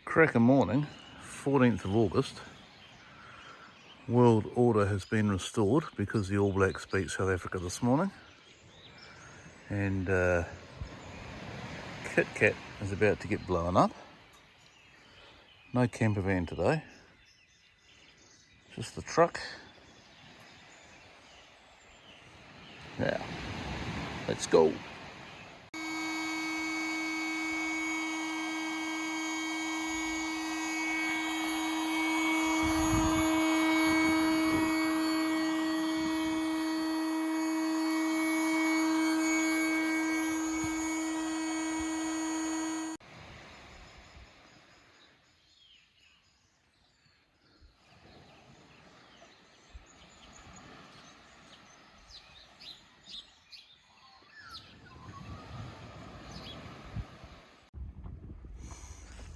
Cracker morning, 14th of August. World order has been restored because the All Blacks beat South Africa this morning. And KitKat is about to get blown up. No camper van today, just the truck. Now, let's go.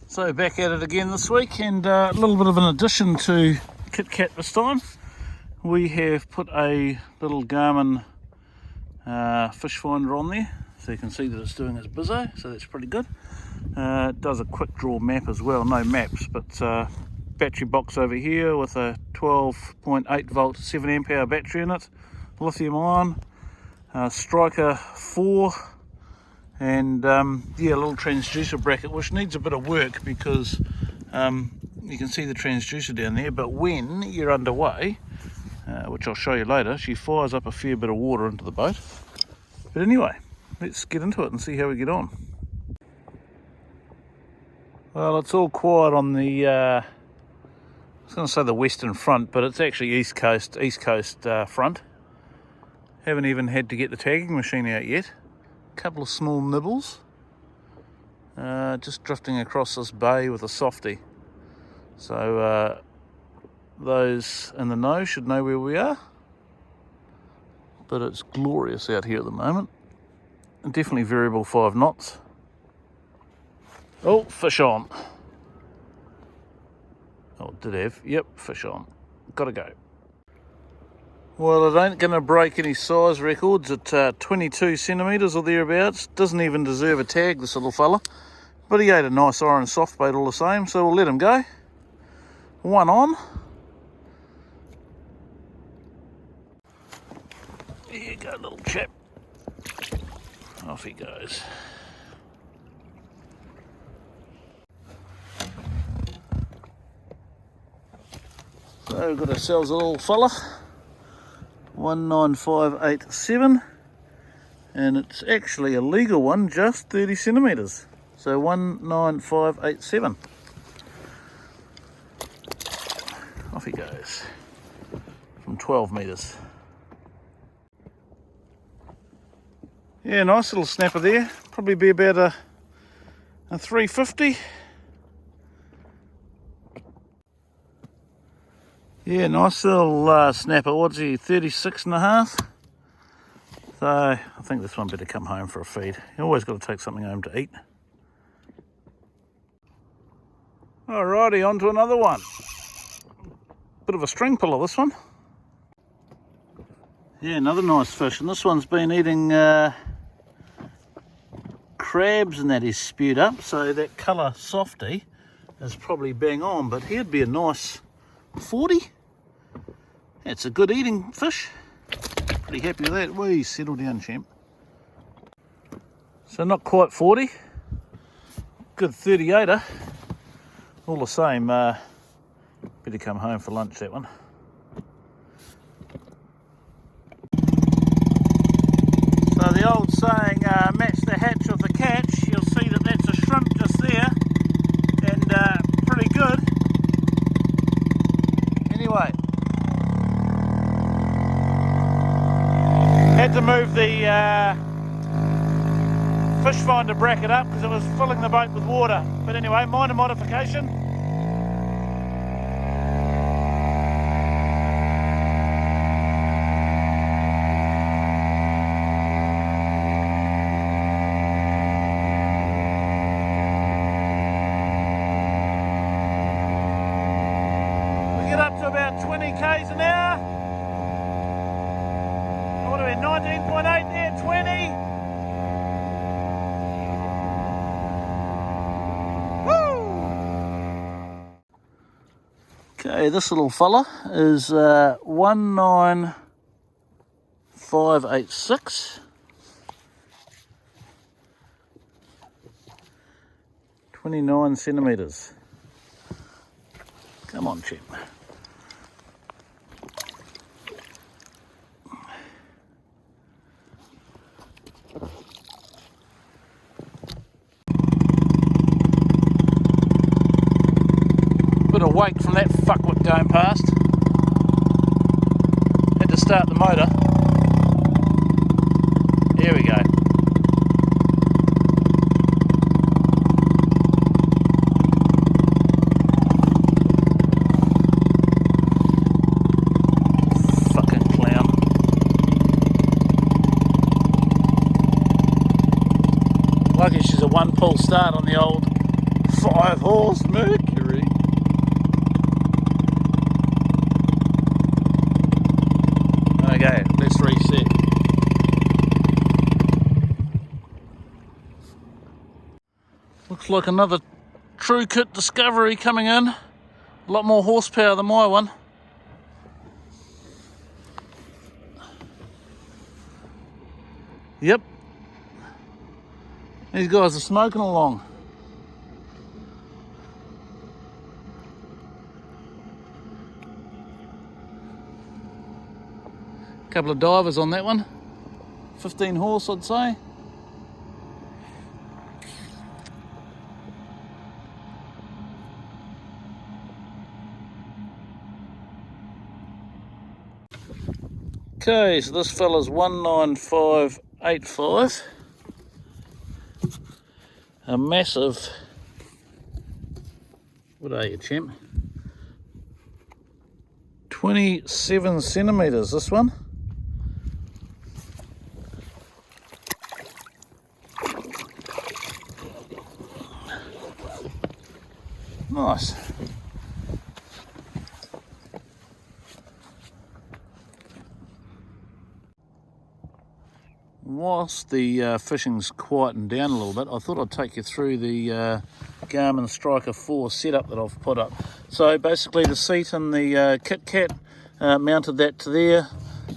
So back at it again this week, and a little bit of an addition to KitKat this time. We have put a little Garman fish finder on there, so you can see that it's doing its bizzo, so that's pretty good. It does a quick draw map as well, no maps, but battery box over here with a 12.8 volt 7 amp hour battery in it, lithium ion, Striker 4, and yeah, a little transducer bracket which needs a bit of work because you can see the transducer down there, but when you're underway, which I'll show you later, she fires up a fair bit of water into the boat. But anyway, let's get into it and see how we get on. Well, it's all quiet on the I was going to say the western front, but it's actually east coast front. Haven't even had to get the tagging machine out yet. Couple of small nibbles, just drifting across this bay with a softie. So those in the know should know where we are, but it's glorious out here at the moment. And definitely variable 5 knots. Oh, fish on. Oh, did have, yep, fish on. Gotta go. Well, it ain't going to break any size records at 22 centimetres or thereabouts. Doesn't even deserve a tag, this little fella. But he ate a nice orange soft bait all the same, so we'll let him go. One on. There you go, little chap. Off he goes. So we've got ourselves a little fella. 19587, and it's actually a legal one, just 30 centimetres, so 19587. Off he goes from 12 metres. Yeah, nice little snapper there, probably be about a 350. Yeah, nice little snapper. What's he, 36.5? So I think this one better come home for a feed. You always got to take something home to eat. Alrighty, on to another one. Bit of a string puller, this one. Yeah, another nice fish, and this one's been eating crabs, and that is spewed up, so that colour softy is probably bang on, but he'd be a nice 40. That's a good eating fish. Pretty happy with that. Wee, settle down, champ. So not quite 40. Good 38er. All the same, better come home for lunch, that one. So the old saying, match the hatch of the catch. You'll see that that's a shrimp just there, and pretty good. Anyway, had to move the fish finder bracket up because it was filling the boat with water. But anyway, minor modification. We get up to about 20 k's an hour. What are we, 19.8 there, 20. Woo! Okay, this little fella is 19586. 29 centimetres. Come on, chap. Bit of wake from that fuckwit going past. Had to start the motor. Here we go. Fucking clown. Lucky she's a one pull start on the old 5-horse Mercury. Okay, let's reset. Looks like another True Kit Discovery coming in. A lot more horsepower than my one. Yep. These guys are smoking along. Couple of divers on that one. 15 horse, I'd say. Okay, so this fella's 19585. A massive, what are you, champ? 27 centimetres, this one. Nice. Whilst the fishing's quietened down a little bit, I thought I'd take you through the Garman Striker 4 setup that I've put up. So basically the seat and the KitKat, mounted that to there.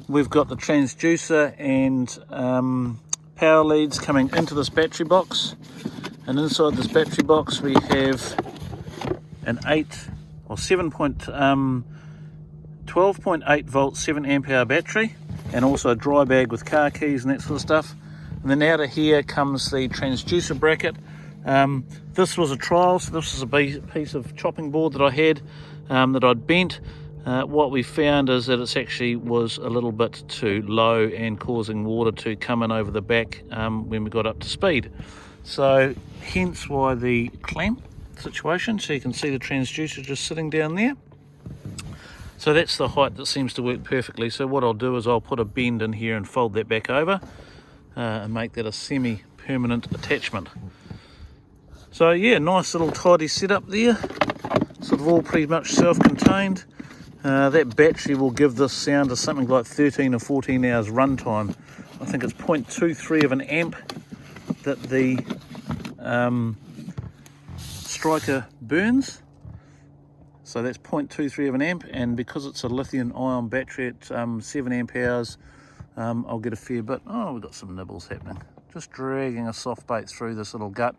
We've got the transducer and power leads coming into this battery box. And inside this battery box we have an 12.8 volt 7 amp hour battery, and also a dry bag with car keys and that sort of stuff. And then out of here comes the transducer bracket. This was a trial, so this is a piece of chopping board that I had that I'd bent. What we found is that it actually was a little bit too low and causing water to come in over the back when we got up to speed. So hence why the clamp situation. So you can see the transducer just sitting down there. So that's the height that seems to work perfectly. So what I'll do is I'll put a bend in here and fold that back over and make that a semi-permanent attachment. So yeah, nice little tidy setup there. Sort of all pretty much self-contained. That battery will give this sounder something like 13 or 14 hours runtime. I think it's 0.23 of an amp that the Striker burns. So that's 0.23 of an amp, and because it's a lithium ion battery at 7 amp hours, I'll get a fair bit. Oh, we've got some nibbles happening. Just dragging a soft bait through this little gut.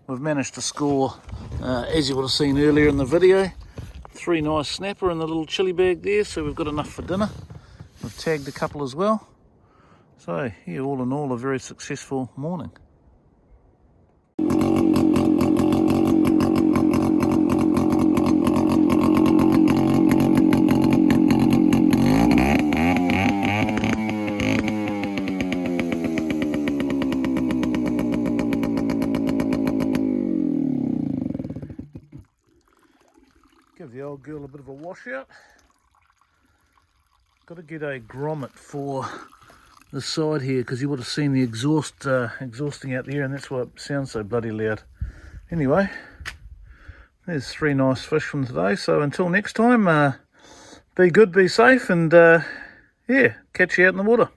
We've managed to score, as you would have seen earlier in the video, 3 nice snapper in the little chili bag there, so we've got enough for dinner. We've tagged a couple as well. So yeah, all in all, a very successful morning. Give the old girl a bit of a washout. Got to get a grommet for the side here, because you would have seen the exhaust exhausting out there, and that's why it sounds so bloody loud. Anyway, there's 3 nice fish from today. So until next time, be good, be safe, and yeah, catch you out in the water.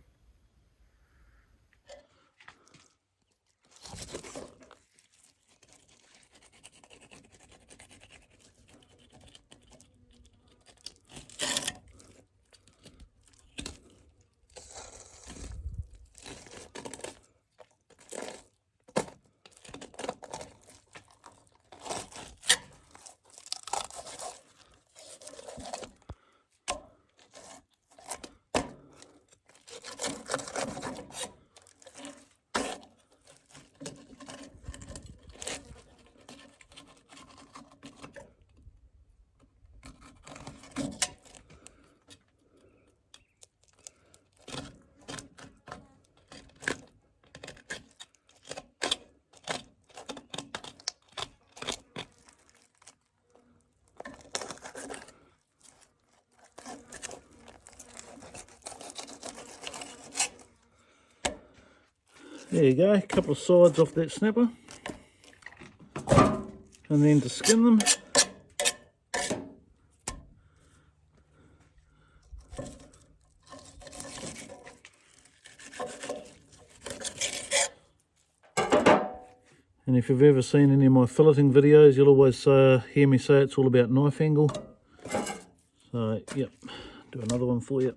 There you go, a couple of sides off that snapper. And then to skin them, and if you've ever seen any of my filleting videos, you'll always hear me say it's all about knife angle. So, yep, do another one for you.